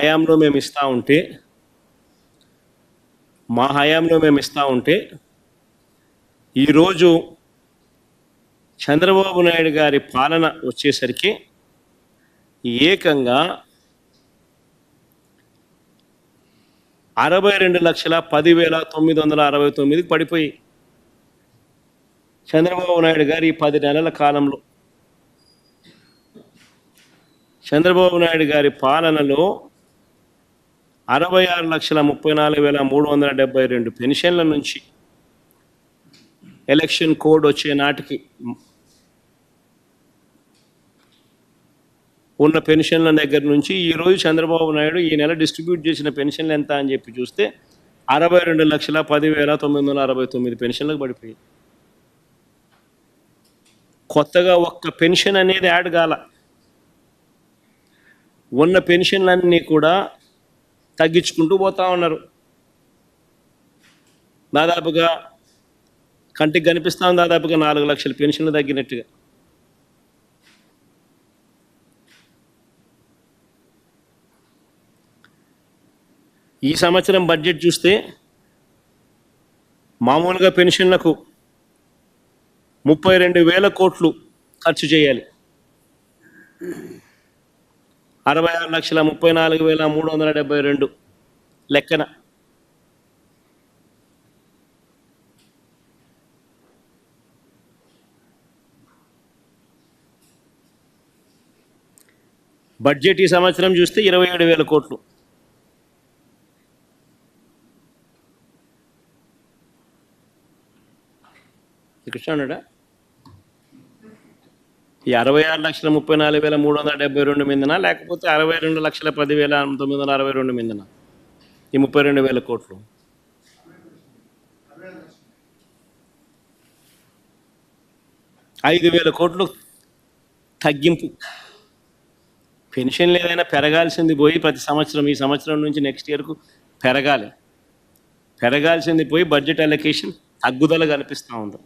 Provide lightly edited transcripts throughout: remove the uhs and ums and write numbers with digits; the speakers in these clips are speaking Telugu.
హయాంలో మేము ఇస్తూ ఉంటే ఈరోజు చంద్రబాబు నాయుడు గారి పాలన వచ్చేసరికి ఏకంగా 62,10,969 పడిపోయి చంద్రబాబు నాయుడు గారి 10 నెలల కాలంలో చంద్రబాబు నాయుడు గారి పాలనలో 66,34,372 పెన్షన్ల నుంచి ఎలక్షన్ కోడ్ వచ్చే నాటికి ఉన్న పెన్షన్ల దగ్గర నుంచి ఈరోజు చంద్రబాబు నాయుడు ఈ నెల డిస్ట్రిబ్యూట్ చేసిన పెన్షన్లు ఎంత అని చెప్పి చూస్తే 62,10,969 పెన్షన్లకు పడిపోయి కొత్తగా ఒక్క పెన్షన్ అనేది యాడ్ కాల. ఉన్న పెన్షన్లన్నీ కూడా తగ్గించుకుంటూ పోతా ఉన్నారు. దాదాపుగా కంటికి కనిపిస్తాం, దాదాపుగా 4 లక్షల పెన్షన్లు తగ్గినట్టుగా. ఈ సంవత్సరం బడ్జెట్ చూస్తే మామూలుగా పెన్షన్లకు 32,000 కోట్లు ఖర్చు చేయాలి. 66,34,372 లెక్కన. బడ్జెట్ ఈ సంవత్సరం చూస్తే 27,000 కోట్లు. కృష్ణాడా ఈ 66,34,372 మీదనా లేకపోతే 62,10,962 మీదనా ఈ 32,000 కోట్లు? 5,000 కోట్లు తగ్గింపు. పెన్షన్లు ఏదైనా పెరగాల్సింది పోయి ప్రతి సంవత్సరం ఈ సంవత్సరం నుంచి నెక్స్ట్ ఇయర్కు పెరగాల్సింది పోయి బడ్జెట్ అలొకేషన్ తగ్గుదల కనిపిస్తూ ఉంది.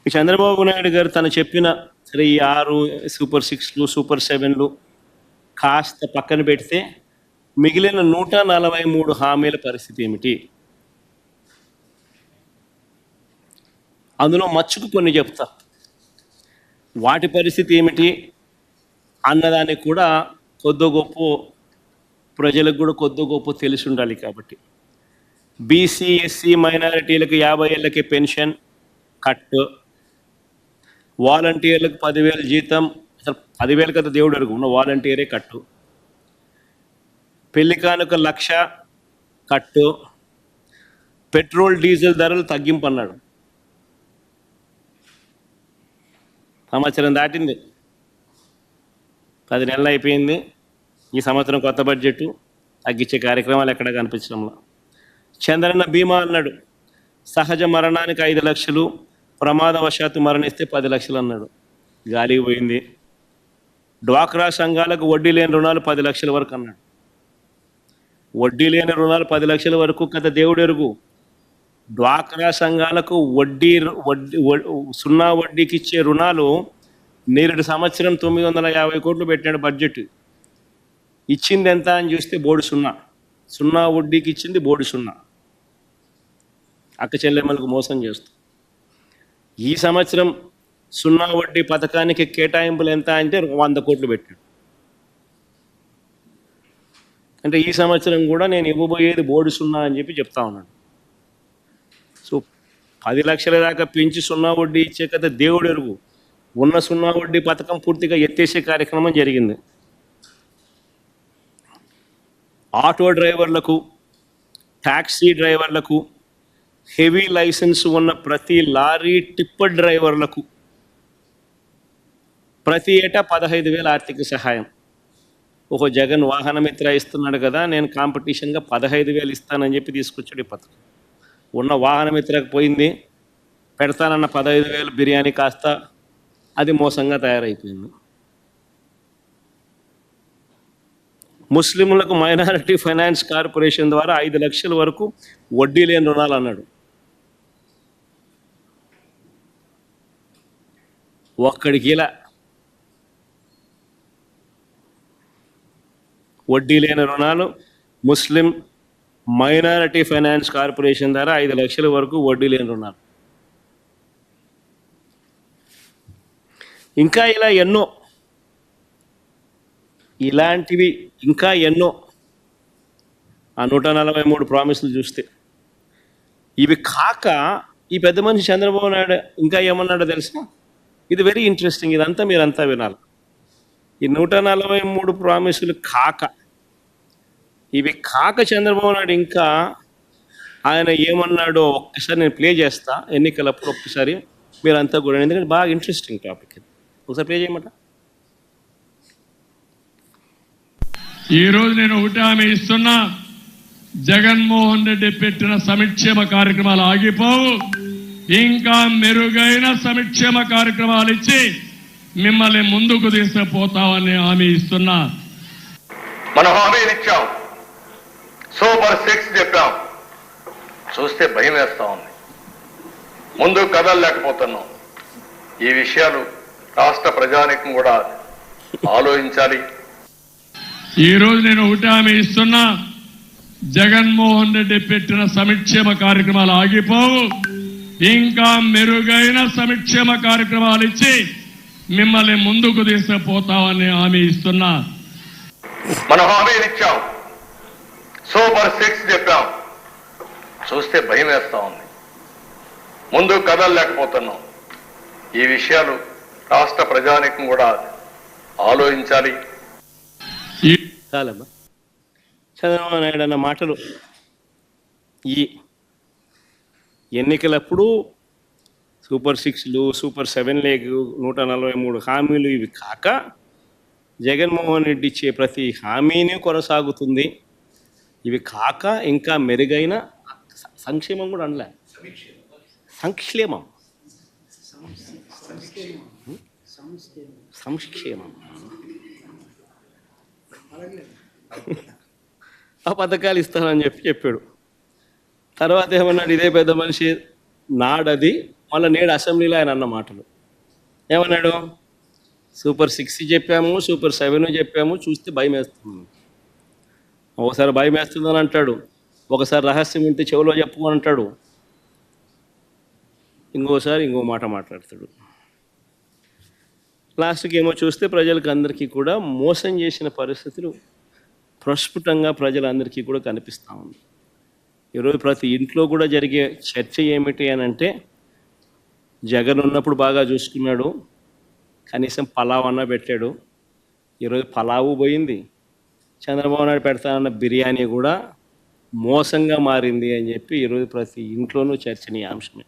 చంద్రబాబు నాయుడు గారు తను చెప్పిన సరే ఈ 6 సూపర్ 6లు సూపర్ 7లు కాస్త పక్కన పెడితే మిగిలిన 143 హామీల పరిస్థితి ఏమిటి? అందులో మచ్చుకు కొన్ని చెప్తా. వాటి పరిస్థితి ఏమిటి అన్నదానికి కూడా కొద్ది గొప్ప ప్రజలకు కూడా కొద్ది గొప్ప తెలిసి ఉండాలి. కాబట్టి బీసీ ఎస్సీ మైనారిటీలకు 50 ఏళ్ళకి పెన్షన్ కట్, వాలంటీర్లకు 10,000 జీతం, అసలు 10,000 కదా దేవుడు అడుగు, ఉన్న వాలంటీరే కట్టు, పెళ్లి కానుక 1,00,000 కట్టు, పెట్రోల్ డీజిల్ ధరలు తగ్గింపు అన్నాడు. సంవత్సరం దాటింది, 10 నెలలు అయిపోయింది. ఈ సంవత్సరం కొత్త బడ్జెట్ తగ్గించే కార్యక్రమాలు ఎక్కడ కనిపించడంలో. చంద్రన్న బీమా అన్నాడు, సహజ మరణానికి 5 లక్షలు, ప్రమాదవశాత్తు మరణిస్తే 10 లక్షలు అన్నాడు. గాలికి పోయింది. డ్వాక్రా సంఘాలకు వడ్డీ లేని రుణాలు 10 లక్షల వరకు అన్నాడు. వడ్డీ లేని రుణాలు 10 లక్షల వరకు కదా దేవుడు ఎరుగు. డ్వాక్రా సంఘాలకు సున్నా వడ్డీకి ఇచ్చే రుణాలు నేరుడు సంవత్సరం 950 కోట్లు పెట్టాడు బడ్జెట్. ఇచ్చింది ఎంత అని చూస్తే బోర్డు సున్నా వడ్డీకి ఇచ్చింది బోర్డు సున్నా. అక్క చెల్లెమ్మలకు మోసం చేస్తూ ఈ సంవత్సరం సున్నా వడ్డీ పథకానికి కేటాయింపులు ఎంత అంటే 100 కోట్లు పెట్టాడు. అంటే ఈ సంవత్సరం కూడా నేను ఇవ్వబోయేది బోర్డు సున్నా అని చెప్పి చెప్తా ఉన్నాను. సో 10 లక్షల దాకా పెంచి సున్నా వడ్డీ ఇచ్చే కదా దేవుడు ఎరుగు. ఉన్న సున్నా వడ్డీ పథకం పూర్తిగా ఎత్తేసే కార్యక్రమం జరిగింది. ఆటో డ్రైవర్లకు, ట్యాక్సీ డ్రైవర్లకు, హెవీ లైసెన్స్ ఉన్న ప్రతి లారీ టిప్పర్ డ్రైవర్లకు ప్రతి ఏటా 15,000 ఆర్థిక సహాయం. ఒక జగన్ వాహనమిత్ర ఇస్తున్నాడు కదా, నేను కాంపిటీషన్గా 15,000 ఇస్తానని చెప్పి తీసుకొచ్చాడు ఈ పథకం. ఉన్న వాహనమిత్రకు పోయింది, పెడతానన్న 15,000 బిర్యానీ కాస్త అది మోసంగా తయారైపోయింది. ముస్లింలకు మైనారిటీ ఫైనాన్స్ కార్పొరేషన్ ద్వారా 5 లక్షల వరకు వడ్డీ లేని రుణాలు అన్నాడు. ఒక్కడికి ఇలా వడ్డీ లేని రుణాలు ముస్లిం మైనారిటీ ఫైనాన్స్ కార్పొరేషన్ ద్వారా 5 లక్షల వరకు వడ్డీ లేని రుణాలు. ఇంకా ఇలా ఎన్నో ఇలాంటివి ఇంకా ఎన్నో ఆ 143 ప్రామిసులు చూస్తే ఇవి కాక ఈ పెద్ద మనిషి చంద్రబాబు నాయుడు ఇంకా ఏమన్నాడో తెలుసా? ఇది వెరీ ఇంట్రెస్టింగ్. ఇదంతా మీరంతా వినాలి. ఈ 143 ప్రామిసులు కాక ఇవి కాక చంద్రబాబు నాయుడు ఇంకా ఆయన ఏమన్నాడో ఒక్కసారి నేను ప్లే చేస్తా ఎన్నికలప్పుడు. ఒక్కసారి మీరంతా కూడా, ఎందుకంటే బాగా ఇంట్రెస్టింగ్ టాపిక్ ఇది. ఒకసారి ప్లే చేయమంట. ఈరోజు నేను ఒకటి హామీ ఇస్తున్నా, జగన్మోహన్ రెడ్డి పెట్టిన సంక్షేమ కార్యక్రమాలు ఆగిపోవు. ఇంకా మెరుగైన సంక్షేమ కార్యక్రమాలు ఇచ్చి మిమ్మల్ని ముందుకు తీసుకుపోతామని హామీ ఇస్తున్నా. మనం హామీలు ఇచ్చాం, సూపర్ 6 చెప్పాం, చూస్తే భయం వేస్తా ఉంది. ముందు కదలలేకపోతున్నాం. ఈ విషయాలు రాష్ట్ర ప్రజానికం కూడా ఆలోచించాలి. ఈరోజు నేను ఒకటి హామీ ఇస్తున్నా, జగన్మోహన్ రెడ్డి పెట్టిన సంక్షేమ కార్యక్రమాలు ఆగిపోవు. ఇంకా మెరుగైన సంక్షేమ కార్యక్రమాలు ఇచ్చి మిమ్మల్ని ముందుకు తీసుకుపోతామని హామీ ఇస్తున్నా. మనం హామీలు ఇచ్చాం, సూపర్ 6 చెప్పాం, చూస్తే భయం వేస్తా ఉంది. ముందు కదలలేకపోతున్నాం. ఈ విషయాలు రాష్ట్ర ప్రజానికం కూడా ఆలోచించాలి. చాలమ్మా. చంద్రబాబు నాయుడు అన్న మాటలు ఈ ఎన్నికలప్పుడు సూపర్ 6లు, సూపర్ 7 143 హామీలు ఇవి కాక జగన్మోహన్ రెడ్డి ఇచ్చే ప్రతి హామీని కొనసాగుతుంది. ఇవి కాక ఇంకా మెరుగైన సంక్షేమం కూడా అనలే, సంక్షేమం సంక్షేమం ఆ పథకాలు ఇస్తానని చెప్పాడు. తర్వాత ఏమన్నాడు? ఇదే పెద్ద మనిషి నాడది మళ్ళీ నేడు అసెంబ్లీలో ఆయన అన్న మాటలు ఏమన్నాడు? సూపర్ 6 చెప్పాము, సూపర్ 7 చెప్పాము, చూస్తే భయం వేస్తుంది. ఒకసారి భయం వేస్తుందని అంటాడు, ఒకసారి రహస్యం ఉంటే చెవిలో చెప్పు అని అంటాడు, ఇంకోసారి ఇంకో మాట మాట్లాడతాడు. లాస్ట్కి ఏమో చూస్తే ప్రజలకు అందరికీ కూడా మోసం చేసిన పరిస్థితులు ప్రస్ఫుటంగా ప్రజలందరికీ కూడా కనిపిస్తూ ఉంది. ఈరోజు ప్రతి ఇంట్లో కూడా జరిగే చర్చ ఏమిటి అని అంటే, జగన్ ఉన్నప్పుడు బాగా చూసుకున్నాడు, కనీసం పలావ్ అన్న పెట్టాడు. ఈరోజు పలావు పోయింది, చంద్రబాబు నాయుడు పెడతానన్న బిర్యానీ కూడా మోసంగా మారింది అని చెప్పి ఈరోజు ప్రతి ఇంట్లోనూ చర్చనీయాంశమే.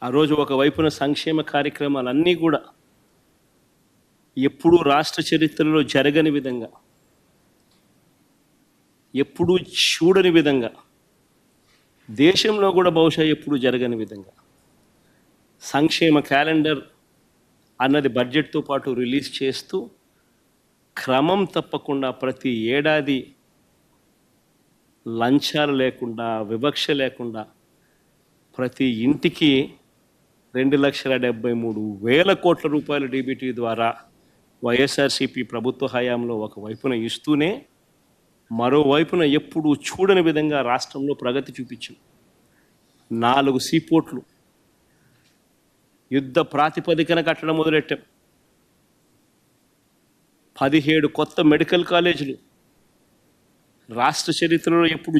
ఆ రోజు ఒకవైపున సంక్షేమ కార్యక్రమాలన్నీ కూడా ఎప్పుడూ రాష్ట్ర చరిత్రలో జరగని విధంగా, ఎప్పుడూ చూడని విధంగా, దేశంలో కూడా బహుశా ఎప్పుడూ జరగని విధంగా సంక్షేమ క్యాలెండర్ అన్నది బడ్జెట్తో పాటు రిలీజ్ చేస్తూ క్రమం తప్పకుండా ప్రతి ఏడాది లంచాలు లేకుండా, వివక్ష లేకుండా ప్రతి ఇంటికి 2,73,000 కోట్ల రూపాయల డీబీటీ ద్వారా వైఎస్ఆర్సీపీ ప్రభుత్వ హయాంలో ఒకవైపున ఇస్తూనే మరోవైపున ఎప్పుడూ చూడని విధంగా రాష్ట్రంలో ప్రగతి చూపించాం. 4 సీపోర్ట్లు యుద్ధ ప్రాతిపదికన కట్టడం మొదలెట్టాం. 17 కొత్త మెడికల్ కాలేజీలు రాష్ట్ర చరిత్రలో ఎప్పుడు